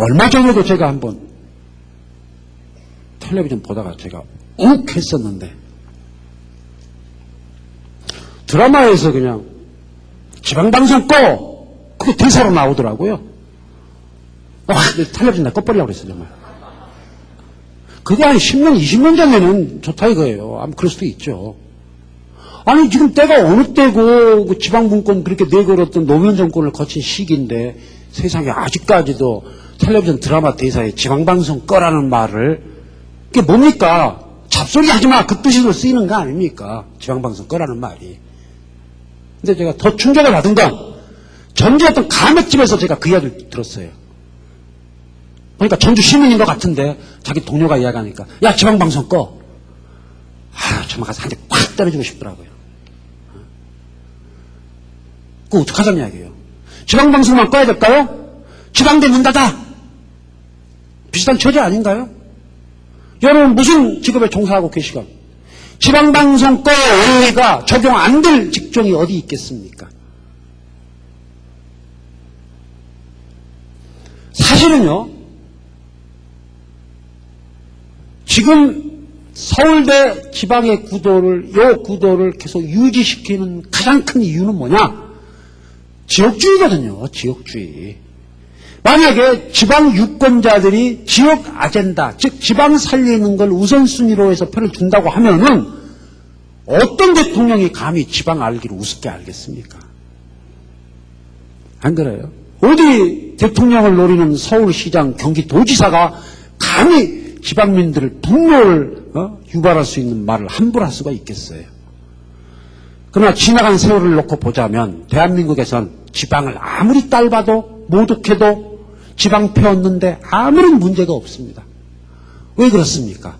얼마 전에도 제가 한번 텔레비전 보다가 제가 욱 했었는데, 드라마에서 그냥 지방방송 꺼! 그게 대사로 나오더라고요. 텔레비전 나 꺼버리려고 그랬어요, 정말. 그게 한 10년, 20년 전에는 좋다 이거예요. 아마 그럴 수도 있죠. 아니, 지금 때가 어느 때고, 그 지방분권 그렇게 내걸었던 노무현 정권을 거친 시기인데, 세상에 아직까지도 텔레비전 드라마 대사에 지방방송 꺼라는 말을, 그게 뭡니까? 잡소리 하지 마! 그 뜻으로 쓰이는 거 아닙니까? 지방방송 꺼라는 말이. 근데 제가 더 충격을 받은 건, 전주 어떤 가맥집에서 제가 그 이야기를 들었어요. 그러니까 전주 시민인 것 같은데 자기 동료가 이야기하니까 야 지방방송 꺼. 정말 가서 한 대 꽉 때려주고 싶더라고요. 그거 어떡하자는 이야기예요. 지방방송만 꺼야 될까요? 지방대 문 닫아. 비슷한 처지 아닌가요? 여러분 무슨 직업에 종사하고 계시건 지방방송 꺼 원리가 적용 안 될 직종이 어디 있겠습니까? 사실은요, 지금 서울대 지방의 요 구도를 계속 유지시키는 가장 큰 이유는 뭐냐? 지역주의거든요, 지역주의. 만약에 지방 유권자들이 지역 아젠다, 즉 지방 살리는 걸 우선순위로 해서 표를 준다고 하면은 어떤 대통령이 감히 지방 알기를 우습게 알겠습니까? 안 그래요? 어디 대통령을 노리는 서울시장, 경기도지사가 감히 지방민들을 분노를 유발할 수 있는 말을 함부로 할 수가 있겠어요. 그러나 지나간 세월을 놓고 보자면 대한민국에선 지방을 아무리 짧아도 모독해도 지방표 얻는데 아무런 문제가 없습니다. 왜 그렇습니까?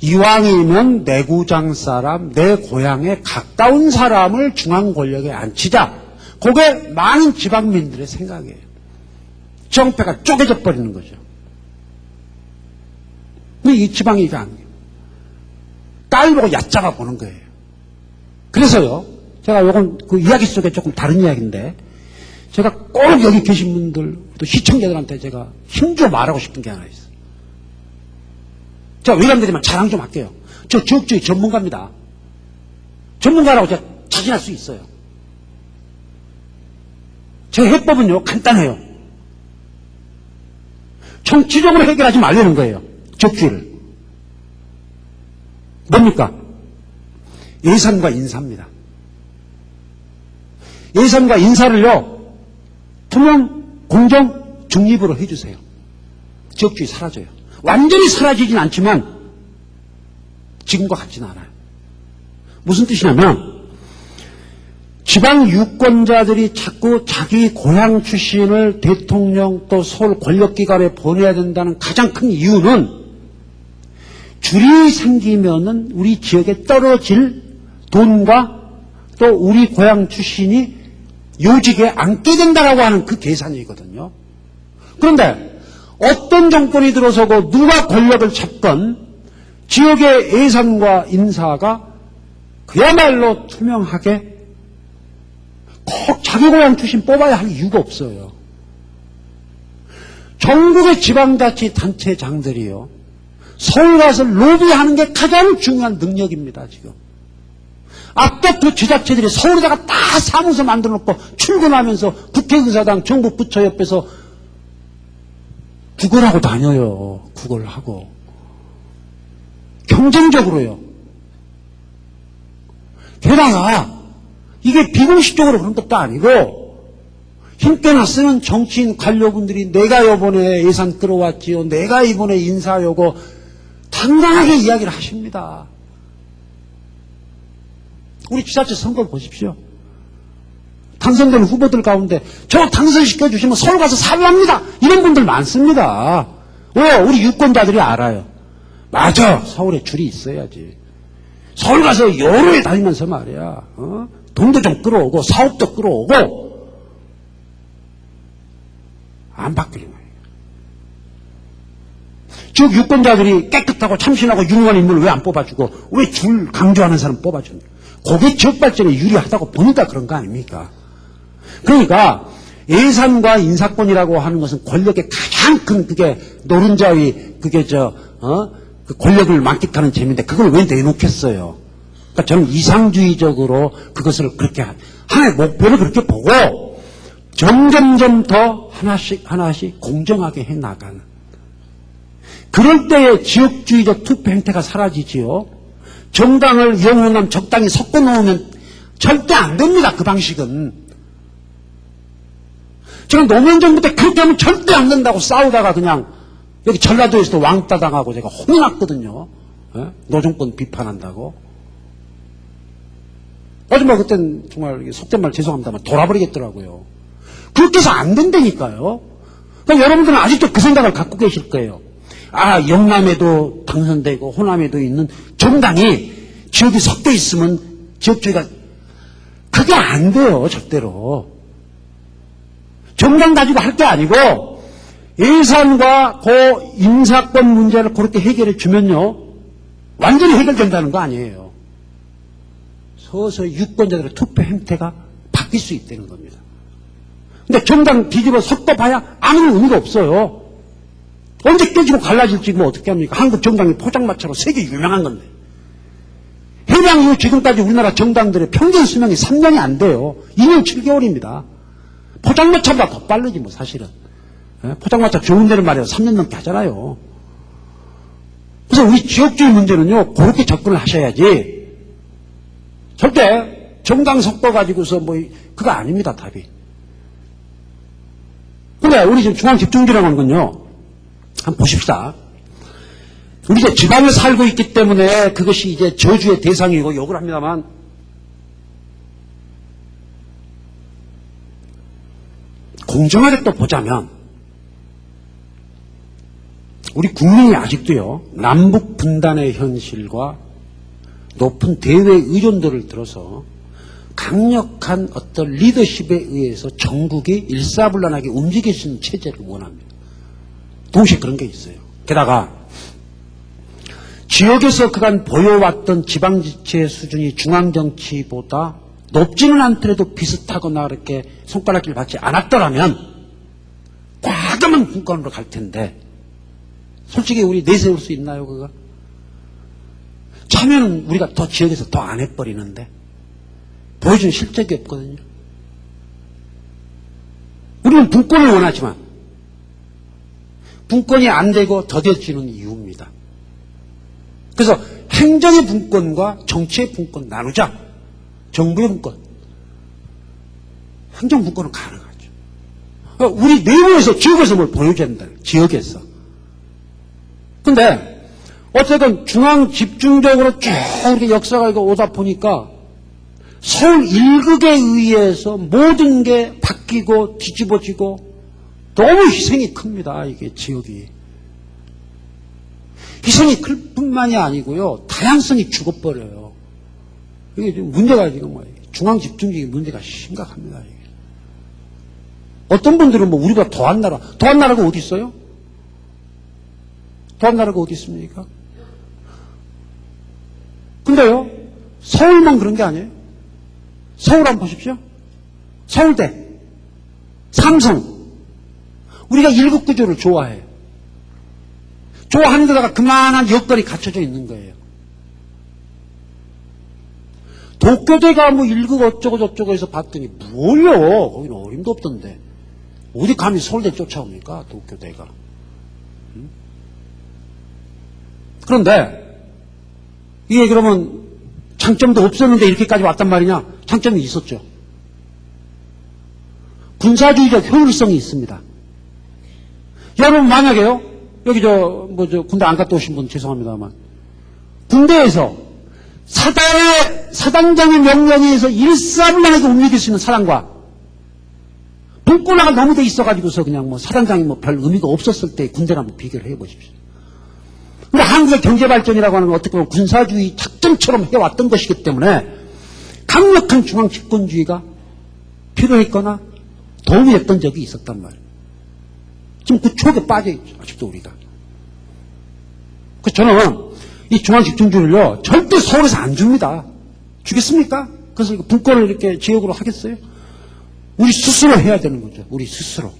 이왕이면 내구장 사람, 내 고향에 가까운 사람을 중앙 권력에 앉히자. 그게 많은 지방민들의 생각이에요. 정패가 쪼개져 버리는 거죠. 근데 이 지방이 이게 아니에요. 딸 보고 얕잡아 보는 거예요. 그래서요, 제가 요건 그 이야기 속에 조금 다른 이야기인데, 제가 꼭 여기 계신 분들, 또 시청자들한테 제가 힘줘 말하고 싶은 게 하나 있어요. 제가 외람되지만 자랑 좀 할게요. 저 지역주의 전문가입니다. 전문가라고 제가 자신할 수 있어요. 제 해법은요, 간단해요. 정치적으로 해결하지 말라는 거예요. 지역주의를. 뭡니까? 예산과 인사입니다. 예산과 인사를요, 투명, 공정, 중립으로 해주세요. 지역주의 사라져요. 완전히 사라지진 않지만 지금과 같지는 않아요. 무슨 뜻이냐면 지방 유권자들이 자꾸 자기 고향 출신을 대통령 또 서울 권력기관에 보내야 된다는 가장 큰 이유는 줄이 생기면은 우리 지역에 떨어질 돈과 또 우리 고향 출신이 요직에 앉게 된다라고 하는 그 계산이거든요. 그런데 어떤 정권이 들어서고 누가 권력을 잡건 지역의 예산과 인사가 그야말로 투명하게 꼭 자기 고향 출신 뽑아야 할 이유가 없어요. 전국의 지방자치단체장들이요, 서울 가서 로비하는 게 가장 중요한 능력입니다, 지금. 앞에 그 지자체들이 서울에다가 다 사무소 만들어 놓고 출근하면서 국회의사당, 정부 부처 옆에서 구걸하고 다녀요. 구걸하고. 경쟁적으로요. 게다가 이게 비공식적으로 그런 것도 아니고 힘께나 쓰는 정치인 관료분들이 내가 이번에 예산 끌어왔지요, 내가 이번에 인사 요거 당당하게 이야기를 하십니다. 우리 지자체 선거 보십시오. 당선된 후보들 가운데 저 당선시켜주시면 서울 가서 살랍니다, 이런 분들 많습니다. 왜? 우리 유권자들이 알아요. 맞아, 서울에 줄이 있어야지. 서울 가서 여름에 다니면서 말이야, 돈도 좀 끌어오고 사업도 끌어오고 안 바뀌는 거예요. 즉 유권자들이 깨끗하고 참신하고 유능한 인물을 왜 안 뽑아주고 왜 줄 강조하는 사람 뽑아주는 거예요? 그게 지역 발전에 유리하다고 보니까 그런 거 아닙니까? 그러니까 예산과 인사권이라고 하는 것은 권력의 가장 큰 그게 노른자의 그게 그 권력을 만끽하는 재미인데 그걸 왜 내놓겠어요? 그러니까 저는 이상주의적으로 그것을 그렇게 하나의 목표를 그렇게 보고 점점점 더 하나씩 공정하게 해 나가는 그럴 때의 지역주의적 투표 행태가 사라지지요. 정당을 영원한 적당히 섞어 놓으면 절대 안 됩니다. 그 방식은. 제가 노무현 정부 때 그렇게 하면 절대 안 된다고 싸우다가 그냥 여기 전라도에서도 왕따 당하고 제가 혼났거든요. 예? 노정권 비판한다고. 하지만 그땐 정말 속된 말 죄송합니다만 돌아버리겠더라고요. 그렇게 해서 안 된다니까요. 그러니까 여러분들은 아직도 그 생각을 갖고 계실 거예요. 아, 영남에도 당선되고 호남에도 있는 정당이 지역이 섞여 있으면 지역주의가 그게 안 돼요. 절대로. 정당 가지고 할 게 아니고 예산과 그 인사권 문제를 그렇게 해결해 주면요. 완전히 해결된다는 거 아니에요. 서서히 유권자들의 투표 행태가 바뀔 수 있다는 겁니다. 근데 정당 뒤집어 섞어봐야 아무 의미가 없어요. 언제 깨지고 갈라질지 뭐 어떻게 합니까? 한국 정당이 포장마차로 세계 유명한 건데. 해방 이후 지금까지 우리나라 정당들의 평균 수명이 3년이 안 돼요. 2년 7개월입니다. 포장마차보다 더 빠르지 뭐 사실은. 포장마차 좋은 데는 말이야 3년 넘게 하잖아요. 그래서 우리 지역주의 문제는요 그렇게 접근을 하셔야지 절대 정당 섞어가지고서 뭐 그거 아닙니다 답이. 근데 우리 지금 중앙집중주의라고 하는 건요 한번 보십시다. 우리 이제 지방에 살고 있기 때문에 그것이 이제 저주의 대상이고 욕을 합니다만 공정하게 또 보자면 우리 국민이 아직도요 남북 분단의 현실과 높은 대외 의존도를 들어서 강력한 어떤 리더십에 의해서 전국이 일사불란하게 움직일 수 있는 체제를 원합니다. 동시에 그런 게 있어요. 게다가 지역에서 그간 보여왔던 지방지체 수준이 중앙정치보다 높지는 않더라도 비슷하거나 이렇게 손가락질 받지 않았더라면 과감한 분권으로 갈 텐데 솔직히 우리 내세울 수 있나요 그거? 참여는 우리가 더 지역에서 더 안 해버리는데 보여준 실적이 없거든요. 우리는 분권을 원하지만 분권이 안 되고 더뎌지는 이유입니다. 그래서 행정의 분권과 정치의 분권 나누자. 정부의 분권. 행정 분권은 가능하죠. 우리 내부에서 지역에서 뭘 보여줘야 된다. 지역에서. 근데 어쨌든 중앙 집중적으로 쭉 이렇게 역사가 오다 보니까 서울 일극에 의해서 모든 게 바뀌고 뒤집어지고 너무 희생이 큽니다. 이게 지역이. 희생이 클 뿐만이 아니고요. 다양성이 죽어버려요. 이게 지금 문제가 지금 뭐예요. 중앙 집중적인 문제가 심각합니다. 이게. 어떤 분들은 뭐 우리가 더한 나라가 어디 있어요? 더한 나라가 어디 있습니까? 근데요, 서울만 그런 게 아니에요. 서울 한번 보십시오. 서울대, 삼성. 우리가 일국 구조를 좋아해요. 좋아하는 데다가 그만한 여건이 갖춰져 있는 거예요. 도쿄대가 뭐 일국 어쩌고 저쩌고 해서 봤더니 뭘요? 거기는 어림도 없던데. 어디 감히 서울대 쫓아옵니까? 도쿄대가. 그런데 이게 그러면 장점도 없었는데 이렇게까지 왔단 말이냐? 장점이 있었죠. 군사주의적 효율성이 있습니다. 여러분 만약에요, 여기 군대 안 갔다 오신 분 죄송합니다만, 군대에서 사단장의 명령에 의해서 일사불란하게 움직일 수 있는 사단과 분권화가 너무 돼 있어가지고서 그냥 뭐 사단장이 뭐 별 의미가 없었을 때 군대를 한번 비교를 해보십시오. 근데 한국의 경제발전이라고 하는 건 어떻게 보면 군사주의 작전처럼 해왔던 것이기 때문에 강력한 중앙 집권주의가 필요했거나 도움이 됐던 적이 있었단 말이에요. 지금 그 추억에 빠져있죠. 아직도 우리가. 그래서 저는 이 중앙 집중주의를요 절대 서울에서 안 줍니다. 주겠습니까? 그래서 분권을 이렇게 지역으로 하겠어요? 우리 스스로 해야 되는 거죠. 우리 스스로.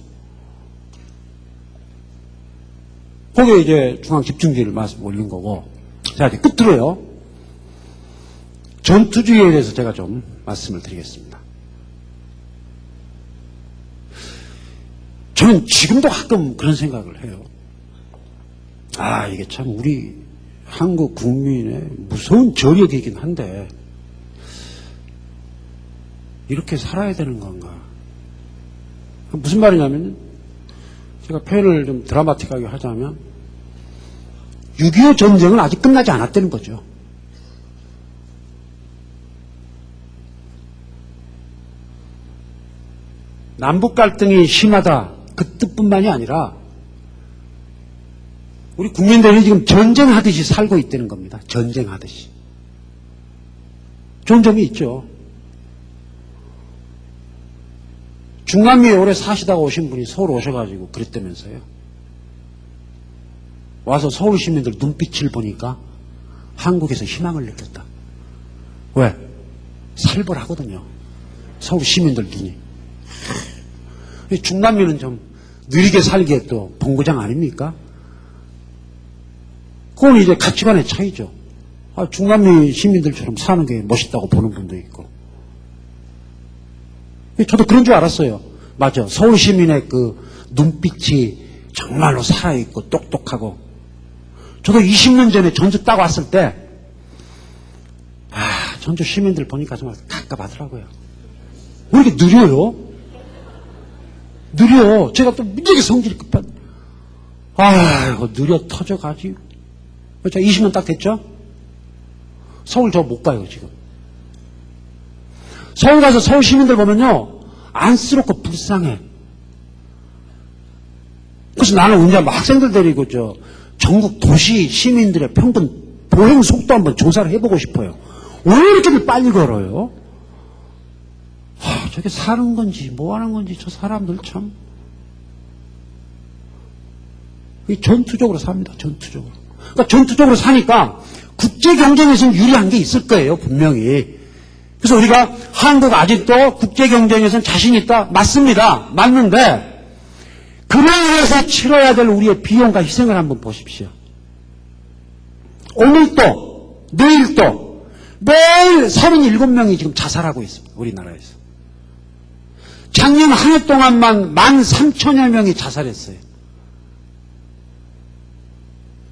거기에 이제 중앙집중주의를 말씀 올린 거고. 자, 이제 끝으로요. 전투주의에 대해서 제가 좀 말씀을 드리겠습니다. 저는 지금도 가끔 그런 생각을 해요. 아, 이게 참 우리 한국 국민의 무서운 저력이긴 한데 이렇게 살아야 되는 건가? 무슨 말이냐면 제가 표현을 좀 드라마틱하게 하자면 6.25 전쟁은 아직 끝나지 않았다는 거죠. 남북 갈등이 심하다 그 뜻뿐만이 아니라 우리 국민들이 지금 전쟁하듯이 살고 있다는 겁니다. 전쟁하듯이. 좋은 점이 있죠. 중남미에 오래 사시다가 오신 분이 서울 오셔가지고 그랬다면서요. 와서 서울 시민들 눈빛을 보니까 한국에서 희망을 느꼈다. 왜? 살벌하거든요. 서울 시민들 눈이. 중남미는 좀 느리게 살기에 또 본고장 아닙니까? 그건 이제 가치관의 차이죠. 아, 중남미 시민들처럼 사는 게 멋있다고 보는 분도 있고. 저도 그런 줄 알았어요. 맞아. 서울 시민의 그 눈빛이 정말로 살아있고 똑똑하고. 저도 20년 전에 전주 딱 왔을 때, 전주 시민들 보니까 정말 갑갑하더라고요. 왜 이렇게 느려요? 느려. 제가 또 무지하게 성질이 급한. 이거 느려 터져가지고. 자, 20년 딱 됐죠? 서울 저 못 가요, 지금. 서울 가서 서울 시민들 보면요, 안쓰럽고 불쌍해. 그래서 나는 언제 학생들 데리고 전국 도시 시민들의 평균 보행 속도 한번 조사를 해보고 싶어요. 왜 이렇게 빨리 걸어요? 저게 사는 건지 뭐 하는 건지 저 사람들 참. 전투적으로 삽니다. 전투적으로. 그러니까 전투적으로 사니까 국제 경쟁에서는 유리한 게 있을 거예요. 분명히. 그래서 우리가 한국 아직도 국제 경쟁에서는 자신 있다. 맞습니다. 맞는데 그를 위해서 치러야 될 우리의 비용과 희생을 한번 보십시오. 오늘도 내일도 매일 37명이 지금 자살하고 있습니다. 우리나라에서. 작년 한 해 동안만 13,000여 명이 자살했어요.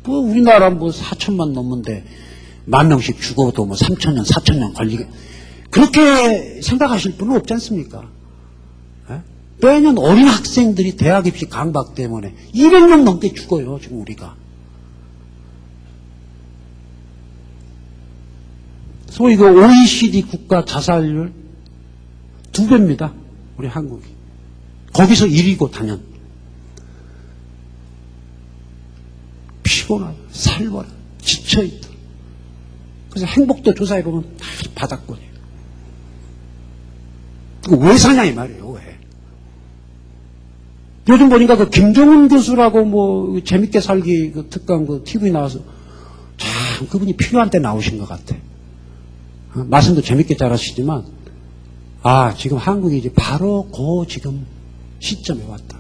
우리나라 4천만 넘는데 10,000명씩 죽어도 3,000년, 4,000년 걸리게. 그렇게 생각하실 분은 없지 않습니까? 매년 어린 학생들이 대학 입시 강박 때문에 200명 넘게 죽어요, 지금 우리가. 소위 그 OECD 국가 자살률 2배입니다. 우리 한국이. 거기서 1위고 단연. 피곤하고 살벌하고 지쳐있다. 그래서 행복도 조사해보면 다 바닥권이에요. 왜 사냐 이 말이에요. 왜? 요즘 보니까 그 김정은 교수라고 재밌게 살기 그 특강 그 TV 나와서 참 그분이 필요한 때 나오신 것 같아. 말씀도 재밌게 잘하시지만 지금 한국이 이제 바로 지금 시점에 왔다.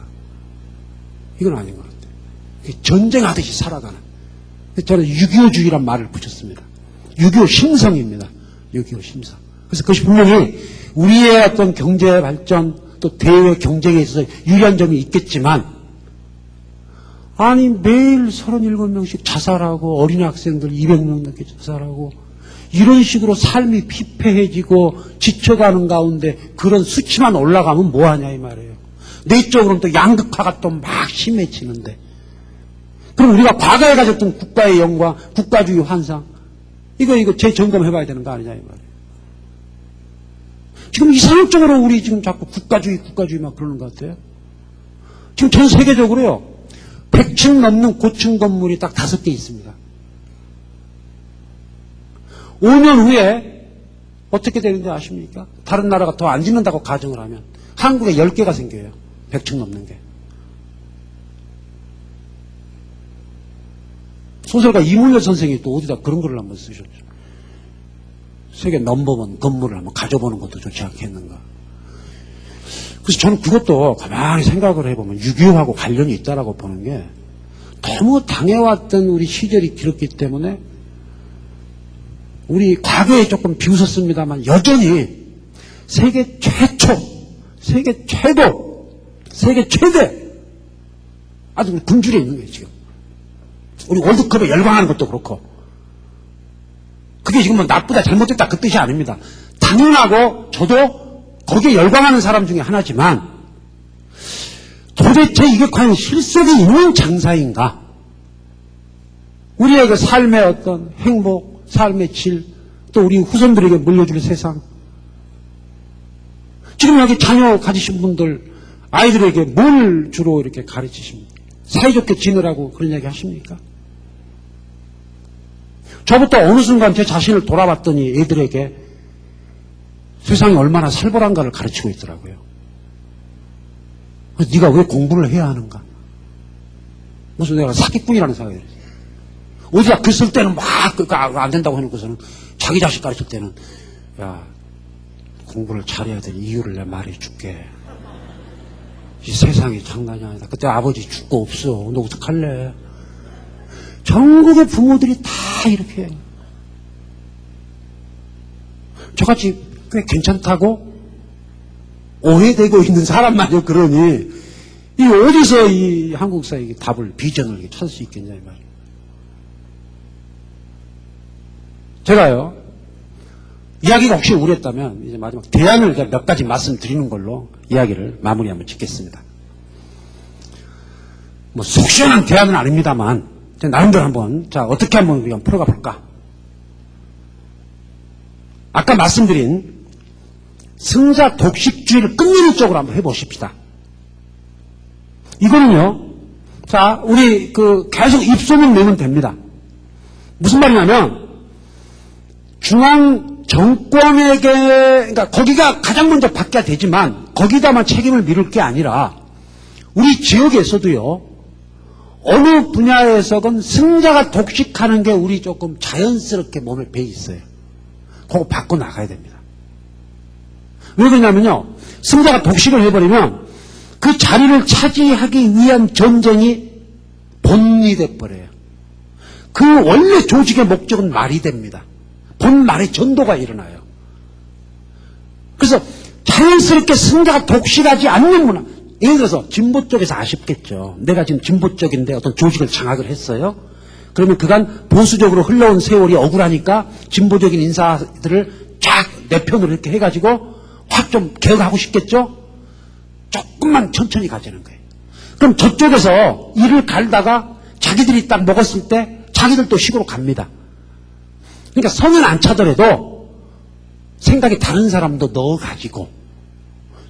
이건 아닌 것 같아요. 전쟁하듯이 살아가는. 저는 6.25주의란 말을 붙였습니다. 6.25 심성입니다. 6.25 심성. 그래서 그것이 분명히 우리의 어떤 경제 발전 또 대외 경쟁에 있어서 유리한 점이 있겠지만 매일 37명씩 자살하고 어린이 학생들 200명 넘게 자살하고 이런 식으로 삶이 피폐해지고 지쳐가는 가운데 그런 수치만 올라가면 뭐하냐 이 말이에요. 내적으로는 또 양극화가 또 막 심해지는데 그럼 우리가 과거에 가졌던 국가의 영광, 국가주의 환상 이거 재점검해봐야 되는 거 아니냐 이 말이에요. 지금 이상적으로 우리 지금 자꾸 국가주의 막 그러는 것 같아요. 지금 전 세계적으로요 100층 넘는 고층 건물이 딱 5개 있습니다. 5년 후에 어떻게 되는지 아십니까? 다른 나라가 더 안 짓는다고 가정을 하면 한국에 10개가 생겨요. 100층 넘는 게. 소설가 이문열 선생이 또 어디다 그런 글을 한번 쓰셨죠. 세계 넘버원 건물을 한번 가져보는 것도 좋지 않겠는가. 그래서 저는 그것도 가만히 생각을 해보면 6.25하고 관련이 있다라고 보는 게 너무 당해왔던 우리 시절이 길었기 때문에 우리 과거에 조금 비웃었습니다만 여전히 세계 최초, 세계 최고, 세계 최대 아주 굶주려 있는 거예요, 지금. 우리 월드컵에 열광하는 것도 그렇고. 그게 지금 뭐 나쁘다, 잘못됐다 그 뜻이 아닙니다. 당연하고 저도 거기에 열광하는 사람 중에 하나지만 도대체 이게 과연 실속이 있는 장사인가? 우리의 그 삶의 어떤 행복, 삶의 질, 또 우리 후손들에게 물려줄 세상. 지금 여기 자녀 가지신 분들, 아이들에게 뭘 주로 이렇게 가르치십니까? 사이좋게 지내라고 그런 얘기 하십니까? 저부터 어느 순간 제 자신을 돌아봤더니 애들에게 세상이 얼마나 살벌한가를 가르치고 있더라고요. 그래서 네가 왜 공부를 해야 하는가? 무슨 내가 사기꾼이라는 생각이 들었어요. 어디다 글 쓸 때는 막 안 된다고 해놓고서는 자기 자식 가르칠 때는 야 공부를 잘해야 될 이유를 내가 말해줄게. 이 세상이 장난이 아니다. 그때 아버지 죽고 없어. 너 어떡할래? 전국의 부모들이 다 이렇게 해요. 저같이 꽤 괜찮다고 오해되고 있는 사람만요. 그러니 이 어디서 이 한국사의 답을 비전을 찾을 수 있겠냐 이 말이에요. 제가요 이야기가 혹시 우렸다면 이제 마지막 대안을 몇 가지 말씀드리는 걸로 이야기를 마무리 한번 짓겠습니다. 뭐 속 시원한 대안은 아닙니다만 나름대로 한번 자 어떻게 한번 우리가 풀어가 볼까? 아까 말씀드린 승자 독식주의를 끝내는 쪽으로 한번 해보십시다. 이거는요, 자 우리 계속 입소문 내면 됩니다. 무슨 말이냐면 중앙 정권에게, 그러니까 거기가 가장 먼저 받게 되지만 거기다만 책임을 미룰 게 아니라 우리 지역에서도요 어느 분야에서건 승자가 독식하는 게 우리 조금 자연스럽게 몸에 배 있어요. 그거 바꿔 나가야 됩니다. 왜 그러냐면요, 승자가 독식을 해버리면 그 자리를 차지하기 위한 전쟁이 본이 돼버려요. 그 원래 조직의 목적은 말이 됩니다. 본 말의 전도가 일어나요. 그래서 자연스럽게 승자가 독식하지 않는 문화. 예를 들어서 진보 쪽에서 아쉽겠죠. 내가 지금 진보 쪽인데 어떤 조직을 장악을 했어요. 그러면 그간 보수적으로 흘러온 세월이 억울하니까 진보적인 인사들을 쫙 내 편으로 이렇게 해가지고 확 좀 개혁하고 싶겠죠. 조금만 천천히 가자는 거예요. 그럼 저쪽에서 이를 갈다가 자기들이 딱 먹었을 때 자기들도 식으로 갑니다. 그러니까 선은 안 차더라도 생각이 다른 사람도 넣어가지고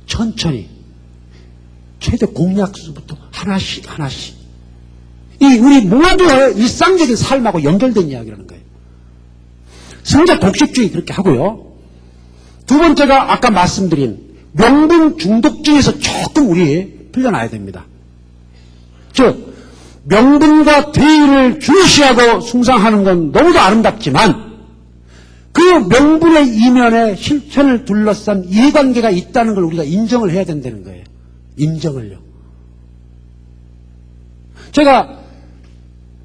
천천히 최대 공약수부터 하나씩 이 우리 모두의 일상적인 삶하고 연결된 이야기라는 거예요. 승자 독식주의 그렇게 하고요. 두 번째가 아까 말씀드린 명분 중독주의에서 조금 우리 풀려나야 됩니다. 즉 명분과 대의를 중시하고 숭상하는 건 너무도 아름답지만 그 명분의 이면에 실천을 둘러싼 이해관계가 있다는 걸 우리가 인정을 해야 된다는 거예요. 인정을요. 제가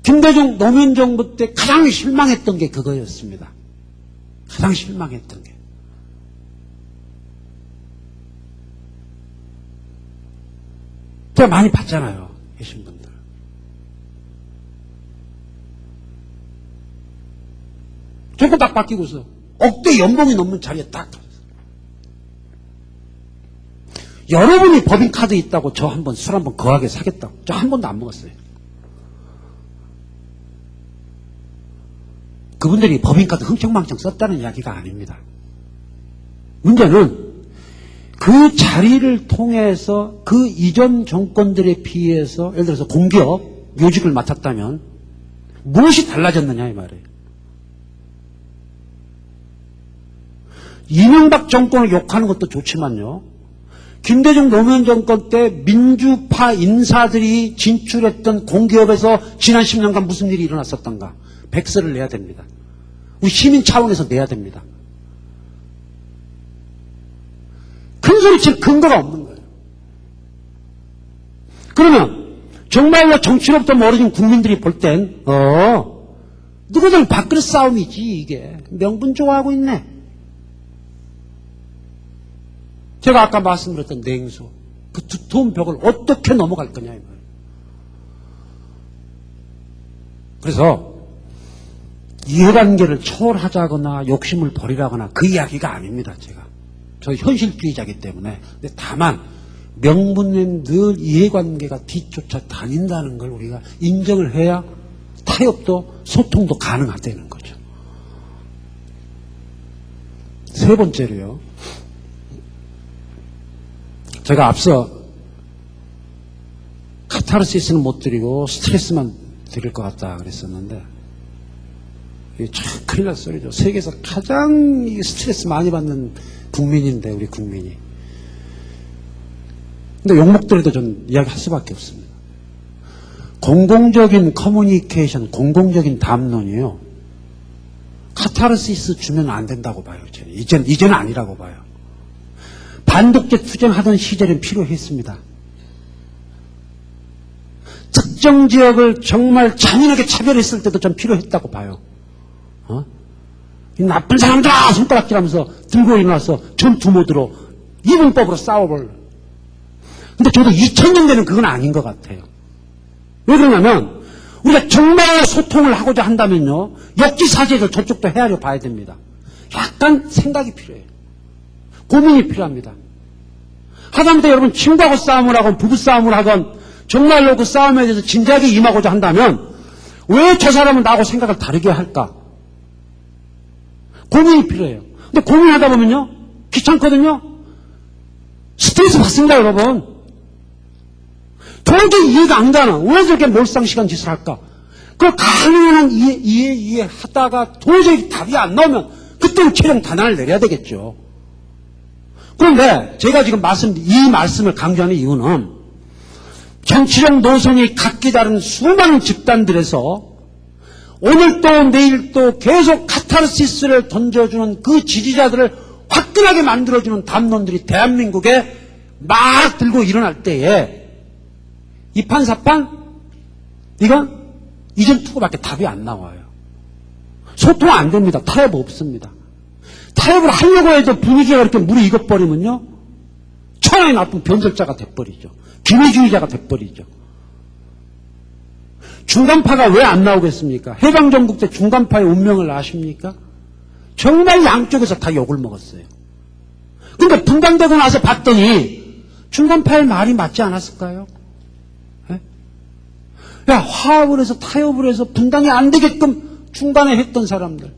김대중 노무현 정부 때 가장 실망했던 게 그거였습니다. 가장 실망했던 게. 제가 많이 봤잖아요. 계신 분들. 조금 딱 바뀌고서 억대 연봉이 넘는 자리에 딱 여러분이 법인카드 있다고 저 한번 술 한번 거하게 사겠다고. 저 한 번도 안 먹었어요. 그분들이 법인카드 흥청망청 썼다는 이야기가 아닙니다. 문제는 그 자리를 통해서 그 이전 정권들에 비해서 예를 들어서 공기업 요직을 맡았다면 무엇이 달라졌느냐 이 말이에요. 이명박 정권을 욕하는 것도 좋지만요. 김대중 노무현 정권 때 민주파 인사들이 진출했던 공기업에서 지난 10년간 무슨 일이 일어났었던가 백서를 내야 됩니다. 우리 시민 차원에서 내야 됩니다. 큰 소리 칠 근거가 없는 거예요. 그러면 정말로 정치로부터 멀어진 국민들이 볼 땐 누구든 밥그릇 싸움이지 이게. 명분 좋아하고 있네. 제가 아까 말씀드렸던 냉소. 그 두터운 벽을 어떻게 넘어갈 거냐 이 말이에요. 그래서 이해관계를 초월하자거나 욕심을 버리라거나 그 이야기가 아닙니다. 저 현실주의자이기 때문에. 근데 다만 명분엔 늘 이해관계가 뒤쫓아 다닌다는 걸 우리가 인정을 해야 타협도 소통도 가능하다는 거죠. 세 번째로요. 제가 앞서 카타르시스는 못 드리고 스트레스만 드릴 것 같다 그랬었는데 이게 참 큰일 날 소리죠. 세계에서 가장 스트레스 많이 받는 국민인데 우리 국민이. 근데 욕먹더라도 전 이야기할 수밖에 없습니다. 공공적인 커뮤니케이션, 공공적인 담론이요. 카타르시스 주면 안 된다고 봐요. 이제는 아니라고 봐요. 반독재 투쟁하던 시절엔 필요했습니다. 특정 지역을 정말 잔인하게 차별했을 때도 전 필요했다고 봐요. 이 나쁜 사람들아! 손가락질하면서 들고 일어나서 전투 모드로 이분법으로 싸워볼. 근데 저도 2000년대는 그건 아닌 것 같아요. 왜 그러냐면 우리가 정말 소통을 하고자 한다면요. 역지사지를 저쪽도 헤아려 봐야 됩니다. 약간 생각이 필요해요. 고민이 필요합니다. 하다못해 여러분 친구하고 싸움을 하건 부부싸움을 하건 정말로 그 싸움에 대해서 진지하게 임하고자 한다면 왜 저 사람은 나하고 생각을 다르게 할까? 고민이 필요해요. 근데 고민하다 보면요. 귀찮거든요. 스트레스 받습니다, 여러분. 도저히 이해가 안 가나. 왜 저렇게 몰상시간 짓을 할까? 그걸 가능한 이해하다가 도저히 답이 안 나오면 그때는 최종 단안을 내려야 되겠죠. 그런데 제가 지금 이 말씀을 강조하는 이유는 정치적 노선이 각기 다른 수많은 집단들에서 오늘 또 내일 또 계속 카타르시스를 던져주는 그 지지자들을 화끈하게 만들어주는 담론들이 대한민국에 막 들고 일어날 때에 이판사판 이건 이전 투구밖에 답이 안 나와요. 소통 안 됩니다. 타협 없습니다. 타협을 하려고 해도 분위기가 이렇게 무르익어버리면요. 천하의 나쁜 변절자가 돼버리죠. 기회주의자가 돼버리죠. 중간파가 왜 안 나오겠습니까? 해방정국 때 중간파의 운명을 아십니까? 정말 양쪽에서 다 욕을 먹었어요. 그러니까 분당되고 나서 봤더니 중간파의 말이 맞지 않았을까요? 네? 야, 화합을 해서 타협을 해서 분당이 안 되게끔 중간에 했던 사람들.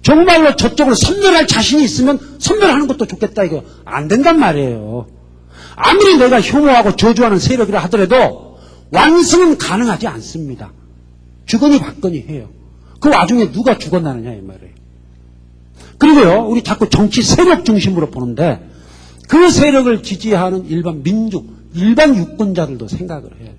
정말로 저쪽을 선멸할 자신이 있으면 선멸하는 것도 좋겠다 이거 안 된단 말이에요. 아무리 내가 혐오하고 저주하는 세력이라 하더라도 완승은 가능하지 않습니다. 주거니 받거니 해요. 그 와중에 누가 죽어나느냐 이 말이에요. 그리고요 우리 자꾸 정치 세력 중심으로 보는데 그 세력을 지지하는 일반 민족, 일반 유권자들도 생각을 해요.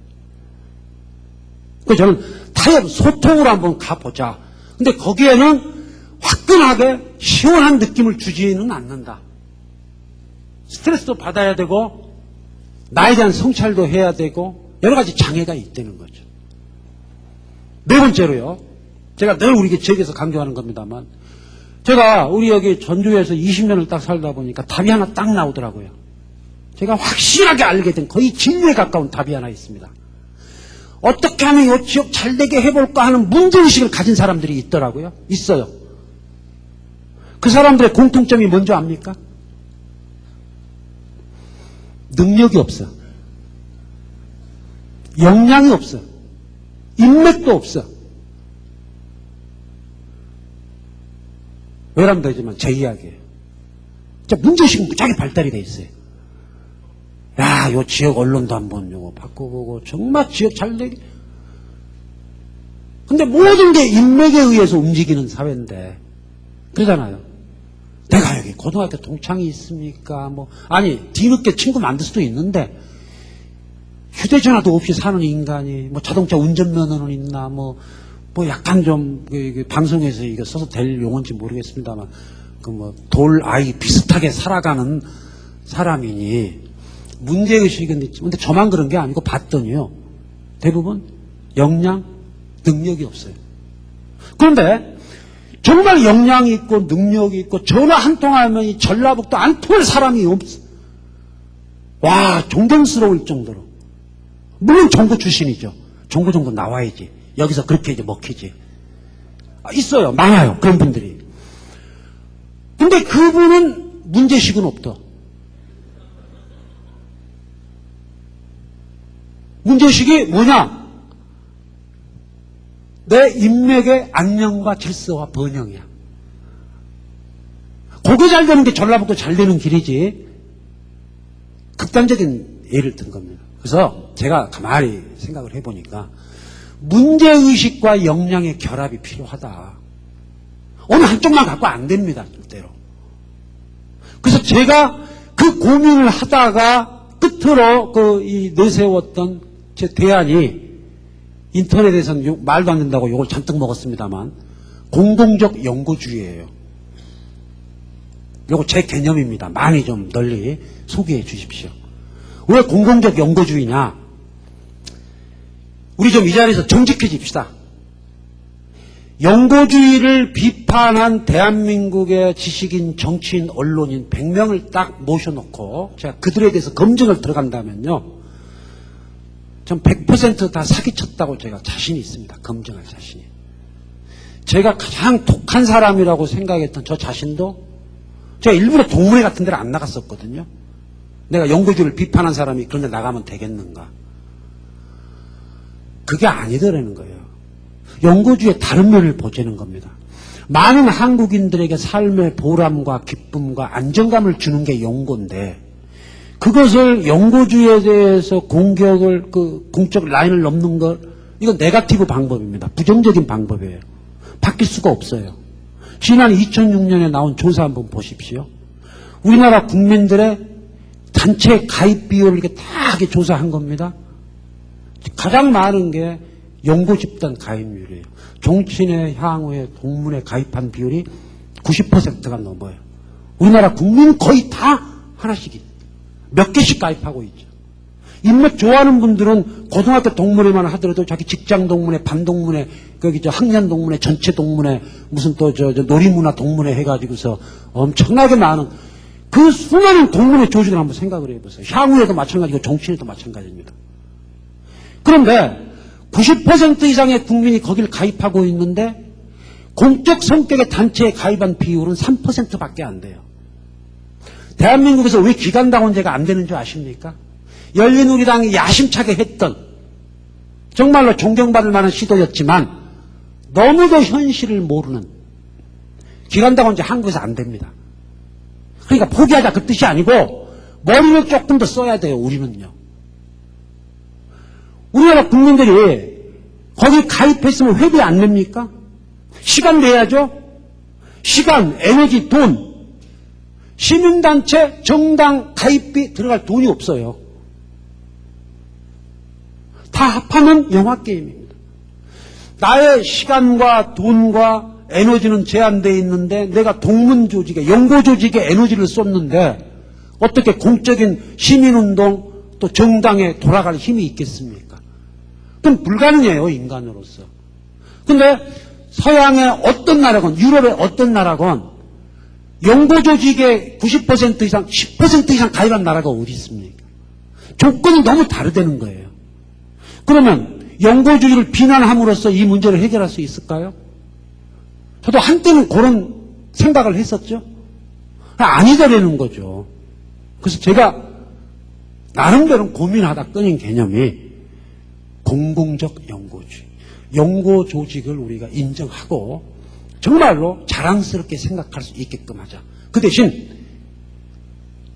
그래서 저는 타협, 소통으로 한번 가보자. 근데 거기에는 화끈하게 시원한 느낌을 주지는 않는다. 스트레스도 받아야 되고 나에 대한 성찰도 해야 되고 여러 가지 장애가 있다는 거죠. 네 번째로요. 제가 늘 우리 지역에서 강조하는 겁니다만 제가 우리 여기 전주에서 20년을 딱 살다 보니까 답이 하나 딱 나오더라고요. 제가 확실하게 알게 된 거의 진리에 가까운 답이 하나 있습니다. 어떻게 하면 이 지역 잘 되게 해볼까 하는 문제의식을 가진 사람들이 있더라고요. 있어요. 그 사람들의 공통점이 뭔지 압니까? 능력이 없어. 역량이 없어. 인맥도 없어. 왜라면 되지만 제 이야기예요. 진짜 문제의식은 무지하게 발달이 돼 있어요. 야, 요 지역 언론도 한번 요거 바꿔보고 정말 지역 잘 되게. 근데 모든 게 인맥에 의해서 움직이는 사회인데 그러잖아요. 내가 여기 고등학교 동창이 있습니까? 아니 뒤늦게 친구 만들 수도 있는데 휴대전화도 없이 사는 인간이 자동차 운전면허는 있나 약간 좀 방송에서 이거 써서 될 용어인지 모르겠습니다만 돌 아이 비슷하게 살아가는 사람이니 문제의식은 있지. 근데 저만 그런 게 아니고 봤더니요. 대부분 역량, 능력이 없어요. 그런데 정말 역량이 있고 능력이 있고 전화 한 통하면 이 전라북도 안 통할 사람이 없어. 와, 존경스러울 정도로. 물론 정부 출신이죠. 정부 정도 나와야지. 여기서 그렇게 이제 먹히지. 있어요. 많아요. 그런 분들이. 근데 그분은 문제식은 없다. 문제식이 뭐냐? 내 인맥의 안녕과 질서와 번영이야. 그게 잘 되는 게 전라북도 잘 되는 길이지. 극단적인 예를 든 겁니다. 그래서 제가 가만히 생각을 해보니까 문제의식과 역량의 결합이 필요하다. 어느 한쪽만 갖고 안 됩니다. 절대로. 그래서 제가 그 고민을 하다가 끝으로 이 내세웠던 제 대안이 인터넷에서는 말도 안 된다고 욕을 잔뜩 먹었습니다만 공공적 연구주의예요. 이거 제 개념입니다. 많이 좀 널리 소개해 주십시오. 왜 공공적 연구주의냐? 우리 좀 이 자리에서 정직해집시다. 연구주의를 비판한 대한민국의 지식인, 정치인, 언론인 100명을 딱 모셔놓고 제가 그들에 대해서 검증을 들어간다면요. 전 100% 다 사기쳤다고 제가 자신이 있습니다. 검증할 자신이. 제가 가장 독한 사람이라고 생각했던 저 자신도 제가 일부러 동문회 같은 데를 안 나갔었거든요. 내가 연구주의를 비판한 사람이 그런 데 나가면 되겠는가. 그게 아니더라는 거예요. 연구주의의 다른 면을 보자는 겁니다. 많은 한국인들에게 삶의 보람과 기쁨과 안정감을 주는 게 연구인데 그것을 연구주의에 대해서 공격을 공적 라인을 넘는 걸 이건 네거티브 방법입니다. 부정적인 방법이에요. 바뀔 수가 없어요. 지난 2006년에 나온 조사 한번 보십시오. 우리나라 국민들의 단체 가입 비율을 이렇게 다 조사한 겁니다. 가장 많은 게 연구 집단 가입률이에요. 정치인의 향후에 동문회 가입한 비율이 90%가 넘어요. 우리나라 국민은 거의 다 하나씩 몇 개씩 가입하고 있죠. 인맥 좋아하는 분들은 고등학교 동문회만 하더라도 자기 직장 동문회, 반 동문회, 거기 학년 동문회, 전체 동문회, 무슨 또 놀이문화 동문회 해가지고서 엄청나게 많은 그 수많은 동문회 조직을 한번 생각을 해보세요. 향후에도 마찬가지고 정치인에도 마찬가지입니다. 그런데 90% 이상의 국민이 거기를 가입하고 있는데 공적 성격의 단체에 가입한 비율은 3%밖에 안 돼요. 대한민국에서 왜 기관당원제가 안 되는 줄 아십니까? 열린우리당이 야심차게 했던 정말로 존경받을 만한 시도였지만 너무도 현실을 모르는 기관당원제 한국에서 안 됩니다. 그러니까 포기하자 그 뜻이 아니고 머리를 조금 더 써야 돼요. 우리는요. 우리나라 국민들이 거기 가입했으면 회비 안 냅니까? 시간 내야죠. 시간, 에너지, 돈. 시민단체, 정당 가입비 들어갈 돈이 없어요. 다 합하면 영화게임입니다. 나의 시간과 돈과 에너지는 제한되어 있는데 내가 동문 조직에, 연구 조직에 에너지를 쏟는데 어떻게 공적인 시민운동 또 정당에 돌아갈 힘이 있겠습니까? 그건 불가능해요, 인간으로서. 근데 서양의 어떤 나라건, 유럽의 어떤 나라건 연구조직의 90% 이상, 10% 이상 가입한 나라가 어디 있습니까? 조건이 너무 다르다는 거예요. 그러면 연구주의를 비난함으로써 이 문제를 해결할 수 있을까요? 저도 한때는 그런 생각을 했었죠. 아니더라는 거죠. 그래서 제가 나름대로 고민하다 꺼낸 개념이 공공적 연구주의. 연구조직을 우리가 인정하고 정말로 자랑스럽게 생각할 수 있게끔 하자. 그 대신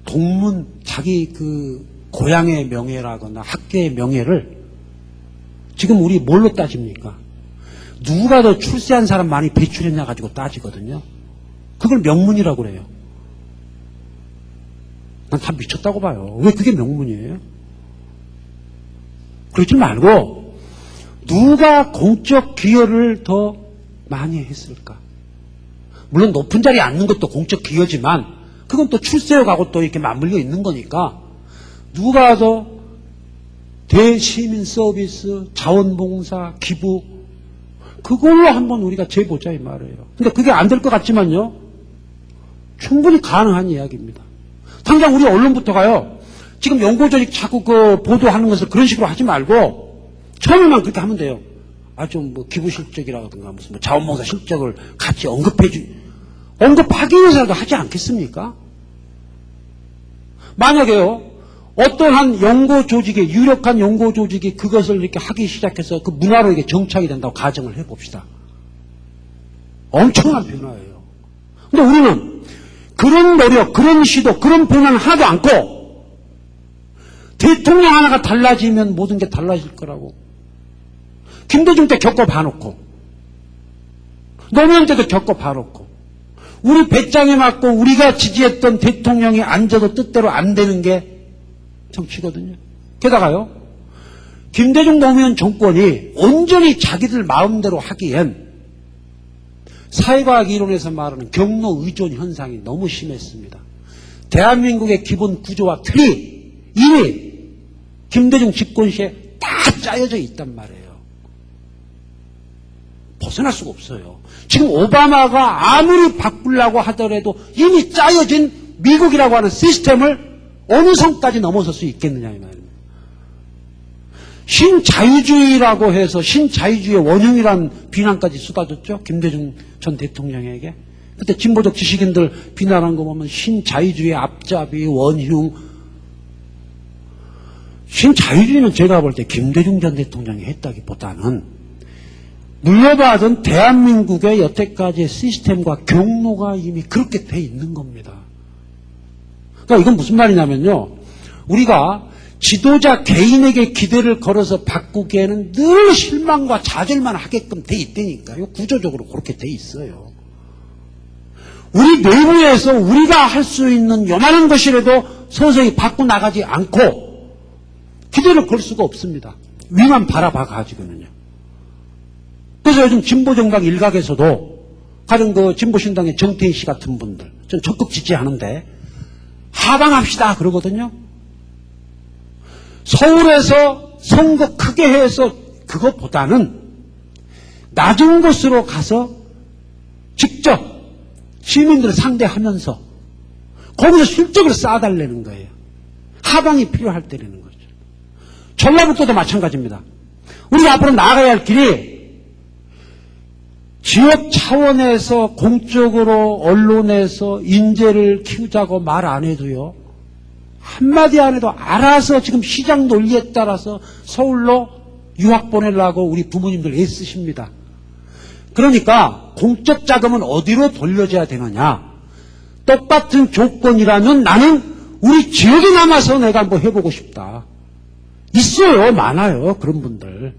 동문, 자기 고향의 명예라거나 학교의 명예를 지금 우리 뭘로 따집니까? 누가 더 출세한 사람 많이 배출했냐 가지고 따지거든요. 그걸 명문이라고 그래요. 난 다 미쳤다고 봐요. 왜 그게 명문이에요? 그러지 말고 누가 공적 기여를 더 많이 했을까? 물론 높은 자리에 앉는 것도 공적 기여지만 그건 또 출세력하고 또 이렇게 맞물려 있는 거니까 누가 더 대시민 서비스, 자원봉사, 기부 그걸로 한번 우리가 재보자 이 말이에요. 근데 그게 안 될 것 같지만요. 충분히 가능한 이야기입니다. 당장 우리 언론부터가요. 지금 연고조직 자꾸 그 보도하는 것을 그런 식으로 하지 말고 처음에만 그렇게 하면 돼요. 좀 뭐 기부 실적이라든가 무슨 뭐 자원봉사 실적을 같이 언급하기 위해서라도 하지 않겠습니까? 만약에요. 어떠한 연고조직이 유력한 연고조직이 그것을 이렇게 하기 시작해서 그 문화로 이게 정착이 된다고 가정을 해봅시다. 엄청난 변화예요. 근데 우리는 그런 노력, 그런 시도, 그런 변화는 하나도 않고 대통령 하나가 달라지면 모든 게 달라질 거라고. 김대중 때 겪어봐놓고 노무현 때도 겪어봐놓고 우리 배짱에 맞고 우리가 지지했던 대통령이 앉아도 뜻대로 안 되는 게 정치거든요. 게다가요. 김대중 노무현 정권이 온전히 자기들 마음대로 하기엔 사회과학 이론에서 말하는 경로 의존 현상이 너무 심했습니다. 대한민국의 기본 구조와 틀이 이미 김대중 집권 시에 다 짜여져 있단 말이에요. 벗어날 수가 없어요. 지금 오바마가 아무리 바꾸려고 하더라도 이미 짜여진 미국이라고 하는 시스템을 어느 선까지 넘어설 수 있겠느냐 이 말입니다. 신자유주의라고 해서 신자유주의의 원흉이라는 비난까지 쏟아졌죠. 김대중 전 대통령에게. 그때 진보적 지식인들 비난한 거 보면 신자유주의의 앞잡이 원흉. 신자유주의는 제가 볼 때 김대중 전 대통령이 했다기보다는 물려받은 대한민국의 여태까지의 시스템과 경로가 이미 그렇게 돼 있는 겁니다. 그러니까 이건 무슨 말이냐면요. 우리가 지도자 개인에게 기대를 걸어서 바꾸기에는 늘 실망과 좌절만 하게끔 돼 있다니까요. 구조적으로 그렇게 돼 있어요. 우리 내부에서 우리가 할 수 있는 요만한 것이라도 서서히 바꿔나가지 않고 기대를 걸 수가 없습니다. 위만 바라봐 가지고는요. 그래서 요즘 진보정당 일각에서도 가령 그 진보신당의 정태인 씨 같은 분들 전 적극 지지하는데 하방합시다 그러거든요. 서울에서 선거 크게 해서 그것보다는 낮은 곳으로 가서 직접 시민들을 상대하면서 거기서 실적을 쌓아달라는 거예요. 하방이 필요할 때라는 거죠. 전라북도도 마찬가지입니다. 우리가 앞으로 나아가야 할 길이 지역 차원에서 공적으로 언론에서 인재를 키우자고 말 안 해도요. 한마디 안 해도 알아서 지금 시장 논리에 따라서 서울로 유학 보내려고 우리 부모님들 애쓰십니다. 그러니까 공적 자금은 어디로 돌려줘야 되느냐. 똑같은 조건이라면 나는 우리 지역에 남아서 내가 한번 해보고 싶다. 있어요. 많아요. 그런 분들.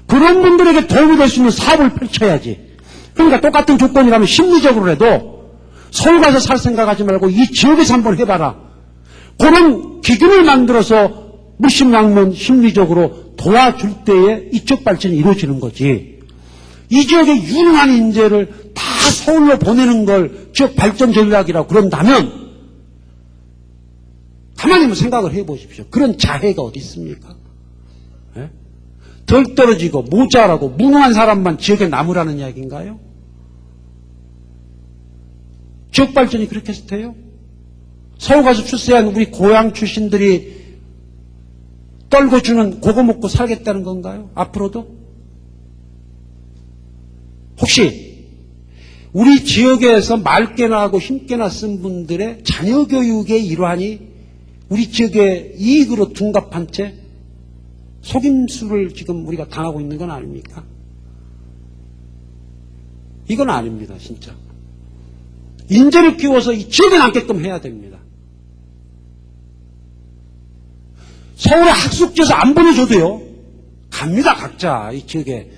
그런 분들에게 도움이 될 수 있는 사업을 펼쳐야지. 그러니까 똑같은 조건이라면 심리적으로라도 서울 가서 살 생각하지 말고 이 지역에서 한번 해봐라. 그런 기준을 만들어서 물심양면 심리적으로 도와줄 때에 이쪽 발전이 이루어지는 거지. 이 지역의 유능한 인재를 다 서울로 보내는 걸 지역 발전 전략이라고 그런다면 가만히 한번 생각을 해보십시오. 그런 자해가 어디 있습니까? 네? 덜 떨어지고 모자라고 무능한 사람만 지역에 남으라는 이야기인가요? 지역 발전이 그렇게 해서 돼요? 서울 가서 출세한 우리 고향 출신들이 떨궈주는 그거 먹고 살겠다는 건가요? 앞으로도? 혹시 우리 지역에서 맑게나 하고 힘께나 쓴 분들의 자녀 교육의 일환이 우리 지역의 이익으로 둔갑한 채 속임수를 지금 우리가 당하고 있는 건 아닙니까? 이건 아닙니다, 진짜. 인재를 키워서 이 지역에 남게끔 해야 됩니다. 서울에 학습지에서 안 보내줘도요, 갑니다, 각자. 이 지역에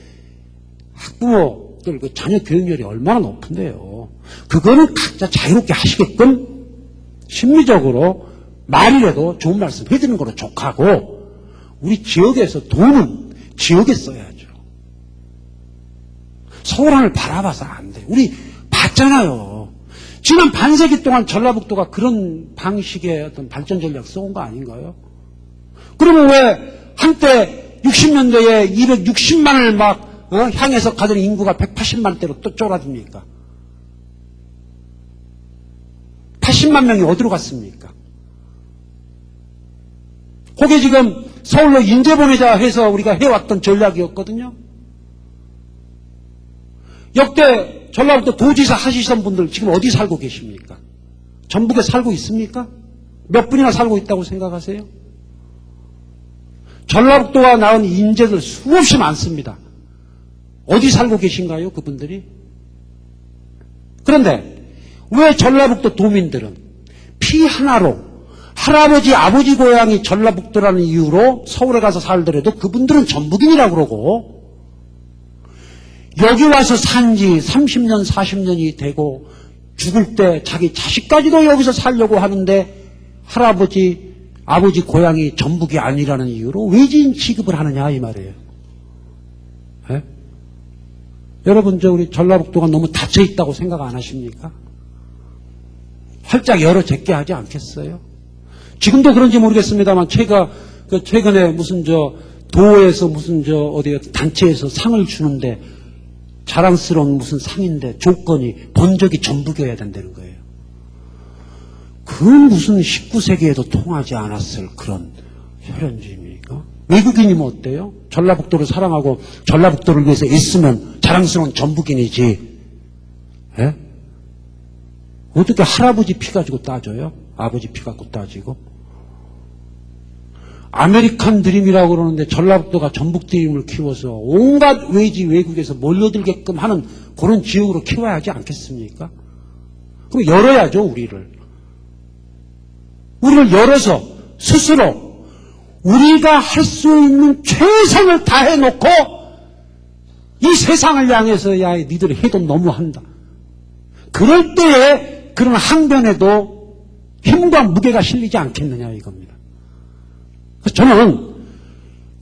학부모들 그 자녀 교육열이 얼마나 높은데요. 그거는 각자 자유롭게 하시게끔 심리적으로 말이라도 좋은 말씀 해드리는 거로 족하고, 우리 지역에서 돈은 지역에 써야죠. 서울 안을 바라봐서 안 돼요. 우리 봤잖아요. 지난 반세기 동안 전라북도가 그런 방식의 어떤 발전 전략 써온 거 아닌가요? 그러면 왜 한때 60년대에 260만을 막 향해서 가던 인구가 180만 대로 또 쫄아듭니까? 80만 명이 어디로 갔습니까? 그게 지금 서울로 인재 보내자 해서 우리가 해왔던 전략이었거든요. 역대 전라북도 도지사 하시던 분들 지금 어디 살고 계십니까? 전북에 살고 있습니까? 몇 분이나 살고 있다고 생각하세요? 전라북도가 낳은 인재들 수없이 많습니다. 어디 살고 계신가요, 그분들이? 그런데 왜 전라북도 도민들은 피 하나로 할아버지, 아버지 고향이 전라북도라는 이유로 서울에 가서 살더라도 그분들은 전북인이라고 그러고 여기 와서 산 지 30년, 40년이 되고 죽을 때 자기 자식까지도 여기서 살려고 하는데 할아버지, 아버지 고향이 전북이 아니라는 이유로 외지인 취급을 하느냐 이 말이에요. 네? 여러분 우리 전라북도가 너무 닫혀있다고 생각 안 하십니까? 활짝 열어 제껴 하지 않겠어요? 지금도 그런지 모르겠습니다만 최근에 무슨 도에서 무슨 어디 단체에서 상을 주는데 자랑스러운 무슨 상인데 조건이 본적이 전북이어야 된다는 거예요. 그 무슨 19세기에도 통하지 않았을 그런 혈연주의입니까? 외국인이면 어때요? 전라북도를 사랑하고 전라북도를 위해서 애쓰면 자랑스러운 전북인이지. 예? 어떻게 할아버지 피 가지고 따져요? 아버지 피 갖고 따지고? 아메리칸 드림이라고 그러는데 전라북도가 전북 드림을 키워서 온갖 외지 외국에서 몰려들게끔 하는 그런 지역으로 키워야 하지 않겠습니까? 그럼 열어야죠, 우리를 열어서 스스로 우리가 할 수 있는 최선을 다해놓고 이 세상을 향해서 야, 니들이 해도 너무한다. 그럴 때에 그런 항변에도 힘과 무게가 실리지 않겠느냐 이겁니다. 그래서 저는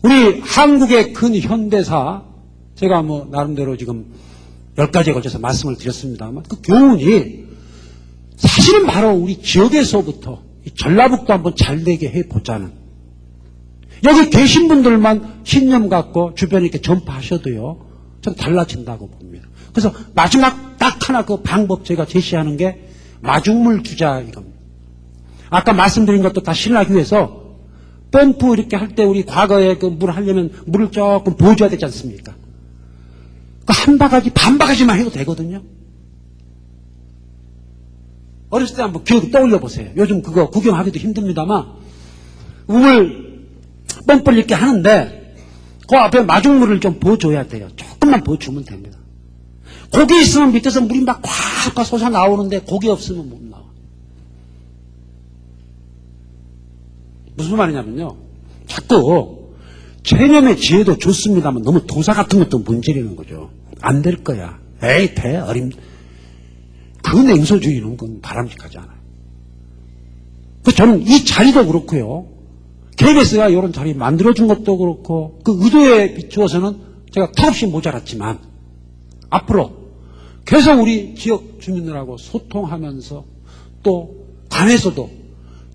우리 한국의 근현대사 제가 나름대로 지금 10가지에 걸쳐서 말씀을 드렸습니다만 그 교훈이 사실은 바로 우리 지역에서부터 전라북도 한번 잘되게 해보자는 여기 계신 분들만 신념 갖고 주변에 이렇게 전파하셔도요 전 달라진다고 봅니다. 그래서 마지막 딱 하나 그 방법 제가 제시하는 게 마중물 주자 이겁니다. 아까 말씀드린 것도 다 신라기 위해서 펌프 이렇게 할 때 우리 과거에 그 물 하려면 물을 조금 부어줘야 되지 않습니까? 그 한 바가지, 반 바가지만 해도 되거든요. 어렸을 때 한번 기억 떠올려 보세요. 요즘 그거 구경하기도 힘듭니다만 우물 펌프를 이렇게 하는데 그 앞에 마중물을 좀 부어줘야 돼요. 조금만 부어주면 됩니다. 고기 있으면 밑에서 물이 막 콱 솟아 나오는데 고기 없으면 못 나와. 무슨 말이냐면요. 자꾸 체념의 지혜도 좋습니다만 너무 도사 같은 것도 문제라는 거죠. 안 될 거야. 에이 돼 어림. 그 냉소주의는 그건 바람직하지 않아요. 그래서 저는 이 자리도 그렇고요. KBS가 이런 자리 만들어준 것도 그렇고 그 의도에 비추어서는 제가 턱없이 모자랐지만 앞으로 계속 우리 지역 주민들하고 소통하면서 또 관에서도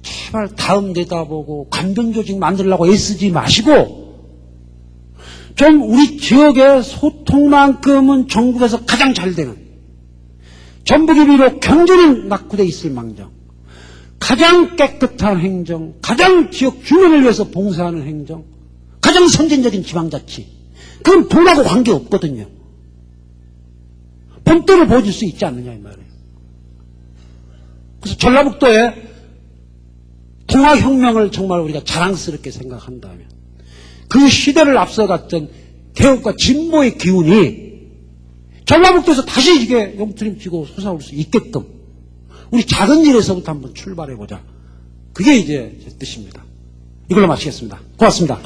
제발 다음 내다보고 간병조직 만들려고 애쓰지 마시고 좀 우리 지역의 소통만큼은 전국에서 가장 잘 되는 전북이 비록 경제는 낙후돼 있을 망정 가장 깨끗한 행정, 가장 지역 주민을 위해서 봉사하는 행정, 가장 선진적인 지방자치 그건 돈하고 관계없거든요. 본때를 보여줄 수 있지 않느냐 이 말이에요. 그래서 전라북도에 통화혁명을 정말 우리가 자랑스럽게 생각한다면 그 시대를 앞서갔던 개혁과 진보의 기운이 전라북도에서 다시 이게 용트림치고 솟아올 수 있게끔 우리 작은 일에서부터 한번 출발해보자. 그게 이제 제 뜻입니다. 이걸로 마치겠습니다. 고맙습니다.